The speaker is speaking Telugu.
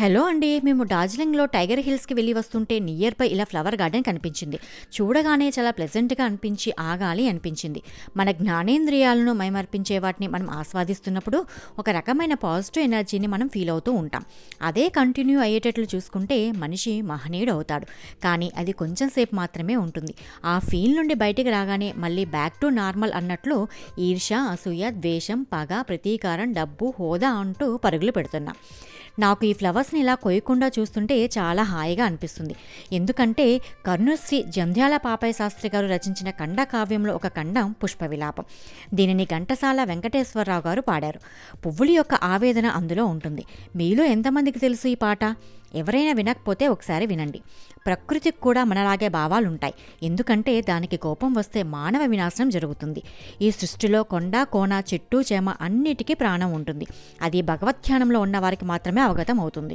హలో అండి. మేము డార్జిలింగ్‌లో టైగర్ హిల్స్‌కి వెళ్లి వస్తుంటే నియర్ బై ఇలా ఫ్లవర్ గార్డెన్ కనిపించింది. చూడగానే చాలా ప్లెజెంట్‌గా అనిపించి ఆగాలి అనిపించింది. మన జ్ఞానేంద్రియాలను మైమర్పించే వాటిని మనం ఆస్వాదిస్తున్నప్పుడు ఒక రకమైన పాజిటివ్ ఎనర్జీని మనం ఫీల్ అవుతూ ఉంటాం. అదే కంటిన్యూ అయ్యేటట్లు చూసుకుంటే మనిషి మహనీయుడు అవుతాడు. కానీ అది కొంచెం సేపు మాత్రమే ఉంటుంది. ఆ ఫీల్ నుండి బయటికి రాగానే మళ్ళీ బ్యాక్ టు నార్మల్ అన్నట్లు ఈర్ష్య, అసూయ, ద్వేషం, పగ, ప్రతీకారం, డబ్బు, హోదా అంటూ పరుగులు పెడుతున్నాం. నాకు ఈ ఫ్లవర్స్ని ఇలా కొయ్యకుండా చూస్తుంటే చాలా హాయిగా అనిపిస్తుంది. ఎందుకంటే కర్నూశ్రీ జంధ్యాల పాపయ్య శాస్త్రి గారు రచించిన ఖండకావ్యంలో ఒక ఖండం పుష్పవిలాపం. దీనిని ఘంటసాల వెంకటేశ్వరరావు గారు పాడారు. పువ్వుల యొక్క ఆవేదన అందులో ఉంటుంది. మీలో ఎంతమందికి తెలుసు ఈ పాట? ఎవరైనా వినకపోతే ఒకసారి వినండి. ప్రకృతికి కూడా మనలాగే భావాలుంటాయి. ఎందుకంటే దానికి కోపం వస్తే మానవ వినాశనం జరుగుతుంది. ఈ సృష్టిలో కొండ, కోన, చెట్టు, చేమ అన్నిటికీ ప్రాణం ఉంటుంది. అది భగవద్ధ్యానంలో ఉన్న వారికి మాత్రమే అవగతం అవుతుంది.